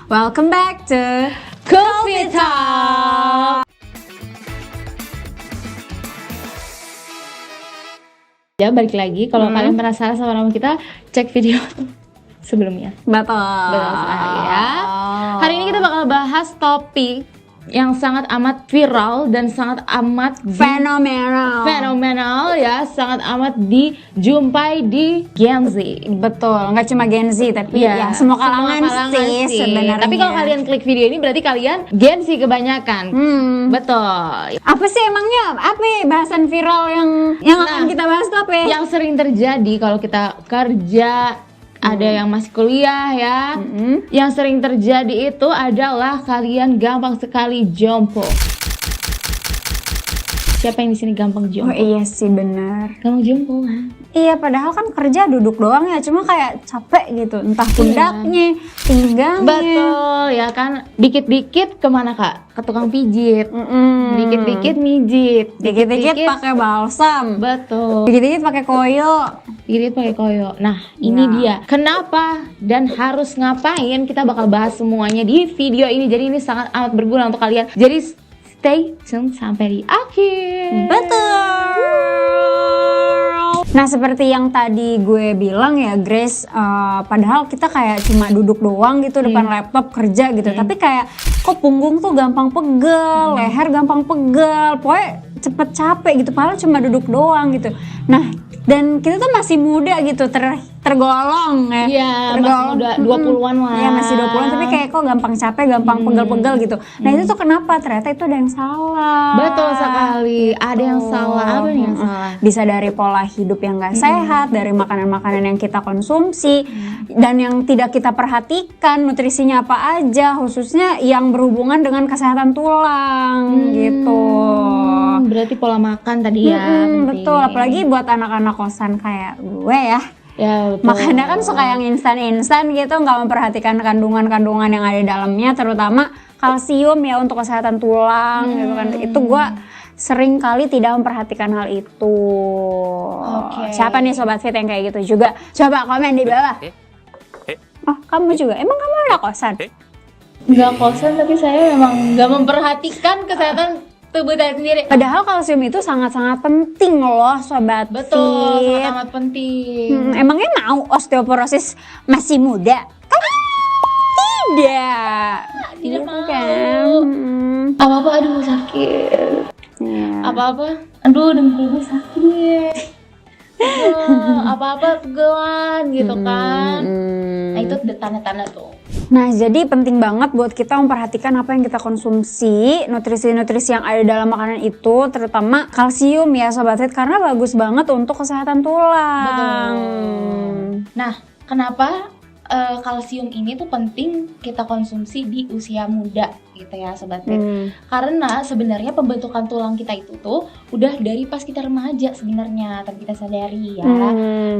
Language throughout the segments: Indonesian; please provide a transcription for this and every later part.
Welcome back to Coffee Talk. Ya, balik lagi. Kalau kalian penasaran sama nama kita, cek video sebelumnya. Betul sekali ya. Hari ini kita bakal bahas topik yang sangat amat viral dan sangat amat fenomenal ya, sangat amat dijumpai di Gen Z. Betul, nggak cuma Gen Z tapi ya semua kalangan sih sebenarnya. Tapi kalau kalian klik video ini berarti kalian Gen Z kebanyakan. Betul. Apa sih emangnya? Apa bahasan viral yang akan kita bahas tuh apa? Yang sering terjadi kalau kita kerja, ada yang masih kuliah ya. Yang sering terjadi itu adalah kalian gampang sekali jompo. Siapa yang di sini gampang jompo? Oh iya sih, benar. Gampang jompo kan? Iya, padahal kan kerja duduk doang ya, cuma kayak capek gitu, entah pundaknya, pinggangnya. Betul ya kan, dikit-dikit kemana kak? Ke tukang pijit, dikit-dikit mijit, dikit-dikit pakai balsam, betul, dikit-dikit pakai koyo, dikit-dikit pakai koyo. Nah ini dia, kenapa dan harus ngapain, kita bakal bahas semuanya di video ini. Jadi ini sangat amat berguna untuk kalian. Jadi stay tune sampai di akhir. Betul. Nah, seperti yang tadi gue bilang ya Grace, padahal kita kayak cuma duduk doang gitu depan laptop kerja gitu, tapi kayak kok punggung tuh gampang pegel, leher gampang pegel, pokoknya cepet capek gitu, padahal cuma duduk doang gitu. Nah, dan kita tuh masih muda gitu, tergolong ya. Iya, tergolong masih muda, 20-an lah. Iya, masih 20-an, tapi kayak kok gampang capek, gampang pegel-pegel gitu. Nah, itu tuh kenapa? Ternyata itu ada yang salah. Betul sekali, ada yang salah. Apa nih yang salah? Bisa dari pola hidup yang gak sehat, dari makanan-makanan yang kita konsumsi, dan yang tidak kita perhatikan nutrisinya apa aja, khususnya yang berhubungan dengan kesehatan tulang gitu. Berarti pola makan tadi ya. Betul, apalagi buat anak-anak kosan kayak gue ya. Ya, betul. Makanya kan suka yang instan-instan gitu, nggak memperhatikan kandungan-kandungan yang ada di dalamnya, terutama kalsium ya untuk kesehatan tulang gitu kan. Itu gue sering kali tidak memperhatikan hal itu. Siapa nih Sobat Fit yang kayak gitu juga? Coba komen di bawah. Oh, kamu juga? Emang kamu anak kosan? Nggak kosan, tapi saya memang nggak memperhatikan kesehatan tubuh saya sendiri. Padahal kalsium itu sangat-sangat penting loh Sobat Betul, Fit. sangat amat penting. Emangnya mau osteoporosis masih muda? Kan tidak. Tidak Gitu mau. Kan? Apa-apa, aduh sakit. Apa-apa, aduh dengkul gue sakit. Apa-apa pegelan gitu kan. Nah itu tanda-tanda tuh. Nah, jadi penting banget buat kita memperhatikan apa yang kita konsumsi, nutrisi-nutrisi yang ada dalam makanan itu, terutama kalsium ya Sobat Fit, karena bagus banget untuk kesehatan tulang. Betul. Nah, kenapa kalsium ini tuh penting kita konsumsi di usia muda gitu ya Sobat Fit? Karena sebenarnya pembentukan tulang kita itu tuh udah dari pas kita remaja sebenarnya, tanpa kita sadari ya.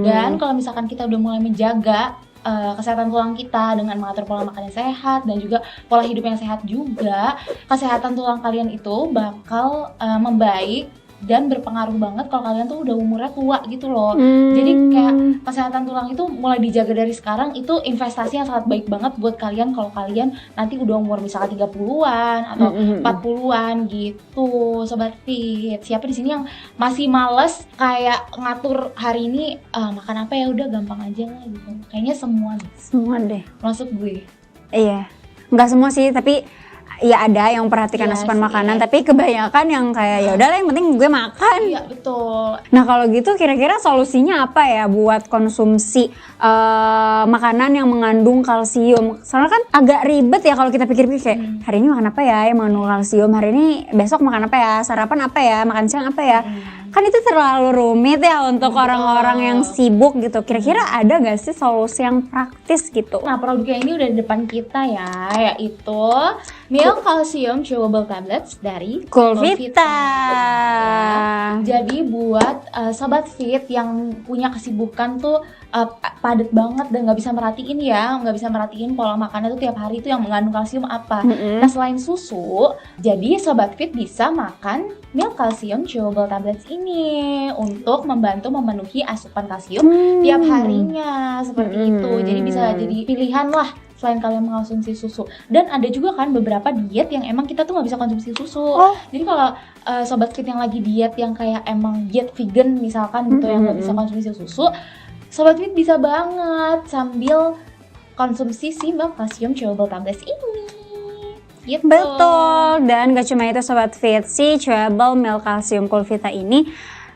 Dan kalau misalkan kita udah mulai menjaga kesehatan tulang kita dengan mengatur pola makan yang sehat dan juga pola hidup yang sehat juga, kesehatan tulang kalian itu bakal membaik dan berpengaruh banget kalau kalian tuh udah umurnya tua gitu loh. Jadi kayak kesehatan tulang itu mulai dijaga dari sekarang, itu investasi yang sangat baik banget buat kalian kalau kalian nanti udah umur misalnya 30-an atau 40-an gitu Sobat Fit. Siapa di sini yang masih males kayak ngatur hari ini makan apa ya, udah gampang aja lah gitu. Kayaknya semua deh. masuk gue. Iya, nggak semua sih, tapi ya ada yang memperhatikan asupan makanan, tapi kebanyakan yang kayak ya udahlah yang penting gue makan. Iya betul. Nah kalau gitu kira-kira solusinya apa ya buat konsumsi makanan yang mengandung kalsium? Soalnya kan agak ribet ya kalau kita pikir-pikir kayak hari ini makan apa ya yang mengandung kalsium, hari ini besok makan apa ya, sarapan apa ya, makan siang apa ya. Kan itu terlalu rumit ya untuk orang-orang yang sibuk gitu. Kira-kira ada gak sih solusi yang praktis gitu? Nah produknya ini udah di depan kita ya, yaitu Milk Calcium Chewable Tablets dari Coolvita. Jadi buat Sobat Fit yang punya kesibukan tuh padat banget dan nggak bisa merhatiin pola makannya tuh tiap hari itu yang mengandung kalsium apa. Nah selain susu, jadi Sobat Fit bisa makan Milk Calcium Chewable Tablets ini untuk membantu memenuhi asupan kalsium tiap harinya seperti itu. Jadi bisa jadi pilihan lah selain kalian mengonsumsi susu. Dan ada juga kan beberapa diet yang emang kita tuh nggak bisa konsumsi susu. Jadi kalau sobat fit yang lagi diet yang kayak emang diet vegan misalkan gitu yang nggak bisa konsumsi susu, sobat fit bisa banget sambil konsumsi si Milk Calcium Chewable Tablets ini. Gitu. Betul, dan gak cuma itu sobat fit, si Chewable Milk Calcium Coolvita ini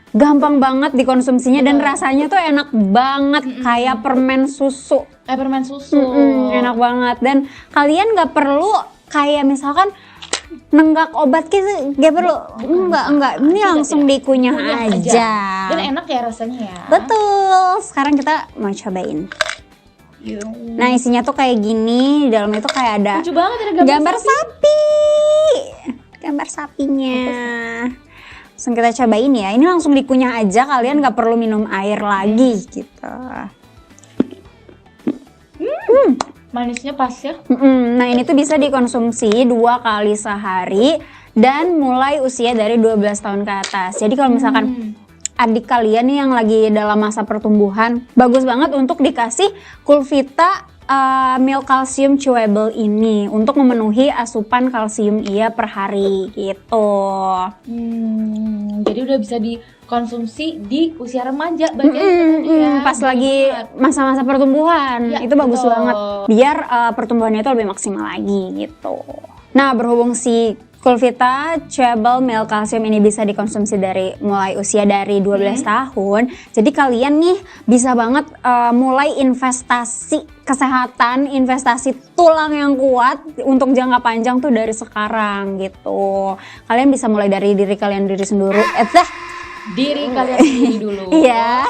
gampang banget dikonsumsinya dan rasanya tuh enak banget kayak permen susu. Kayak permen susu. Enak banget, dan kalian gak perlu kayak misalkan nenggak obat gitu, gak perlu. Enggak, ini langsung dikunyah aja. Dan enak ya rasanya ya. Betul, sekarang kita mau cobain. Nah isinya tuh kayak gini, di dalamnya tuh kayak ada lucu banget, ada gambar sapi. Gambar sapinya. Langsung kita cobain ya, ini langsung dikunyah aja, kalian gak perlu minum air lagi gitu. Manisnya pas ya. Nah ini tuh bisa dikonsumsi 2 kali sehari dan mulai usia dari 12 tahun ke atas. Jadi kalau misalkan adik kalian nih yang lagi dalam masa pertumbuhan, bagus banget untuk dikasih Coolvita Milk Calcium Chewable ini untuk memenuhi asupan kalsium ia per hari gitu. Jadi udah bisa dikonsumsi di usia remaja berarti ya. Pas lagi masa-masa pertumbuhan ya, itu bagus banget biar pertumbuhannya itu lebih maksimal lagi gitu. Nah berhubung si Coolvita Chewable Milk Calcium ini bisa dikonsumsi dari mulai usia dari 12 tahun. Jadi kalian nih bisa banget mulai investasi kesehatan, investasi tulang yang kuat untuk jangka panjang tuh dari sekarang gitu. Kalian bisa mulai dari diri kalian sendiri. Diri kalian sendiri dulu. Iya.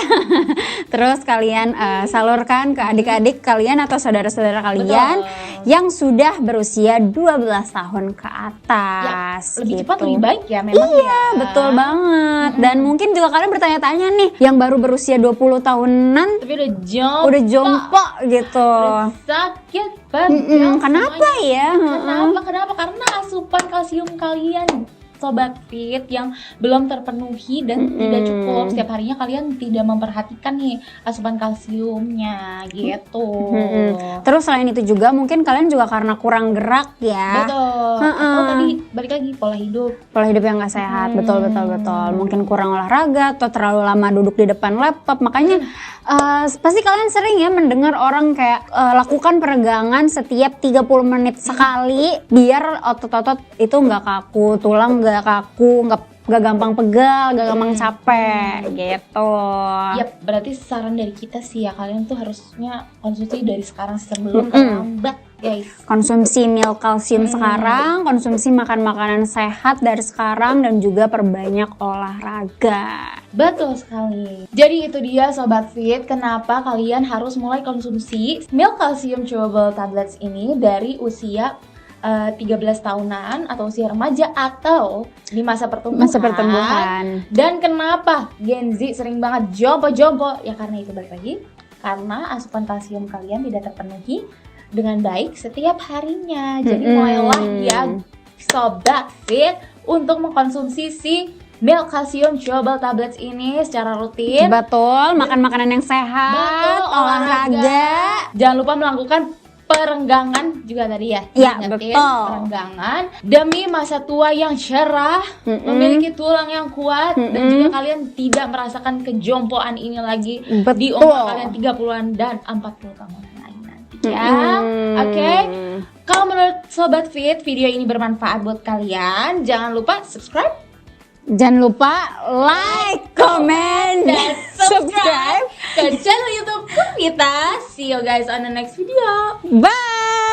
Terus kalian salurkan ke adik-adik kalian atau saudara-saudara kalian yang sudah berusia 12 tahun ke atas. Ya, lebih gitu. cepat lebih baik ya memang. Iya, betul banget. Dan mungkin juga kalian bertanya-tanya nih, yang baru berusia 20 tahunan tapi udah jompo gitu. Udah sakit banget. Kenapa ya? Kenapa? Karena asupan kalsium kalian sobat fit yang belum terpenuhi dan tidak cukup. Setiap harinya kalian tidak memperhatikan nih asupan kalsiumnya gitu. Terus selain itu juga mungkin kalian juga karena kurang gerak ya. Betul. Atau tadi balik lagi pola hidup yang gak sehat. Betul. Mungkin kurang olahraga atau terlalu lama duduk di depan laptop. Makanya pasti kalian sering ya mendengar orang kayak lakukan peregangan setiap 30 menit sekali biar otot-otot itu nggak kaku, tulang nggak kaku, nggak gampang pegal, nggak gampang capek gitu. Yap, berarti saran dari kita sih ya, kalian tuh harusnya konsumsi dari sekarang sebelum terlambat guys. Konsumsi milk calcium sekarang, konsumsi makan makanan sehat dari sekarang, dan juga perbanyak olahraga. Betul sekali. Jadi itu dia sobat fit, kenapa kalian harus mulai konsumsi Milk Calcium Chewable Tablets ini dari usia 13 tahunan atau usia remaja atau di masa pertumbuhan. Dan kenapa Gen Z sering banget jompo-jompo? Ya karena itu balik lagi, karena asupan kalsium kalian tidak terpenuhi dengan baik setiap harinya. Jadi mulailah ya sobat fit untuk mengkonsumsi si Milk Calcium Chewable Tablets ini secara rutin. Betul, makan makanan yang sehat, olahraga. Jangan lupa melakukan perenggangan juga tadi ya. Iya, betul. Perenggangan demi masa tua yang cerah, memiliki tulang yang kuat, dan juga kalian tidak merasakan kejompoan ini lagi di umur kalian 30-an dan 40 tahunan lagi nanti ya. Oke. Kalau menurut sobat fit video ini bermanfaat buat kalian, jangan lupa subscribe. Jangan lupa like, comment, dan subscribe ke channel YouTube Coolvita. See you guys on the next video. Bye.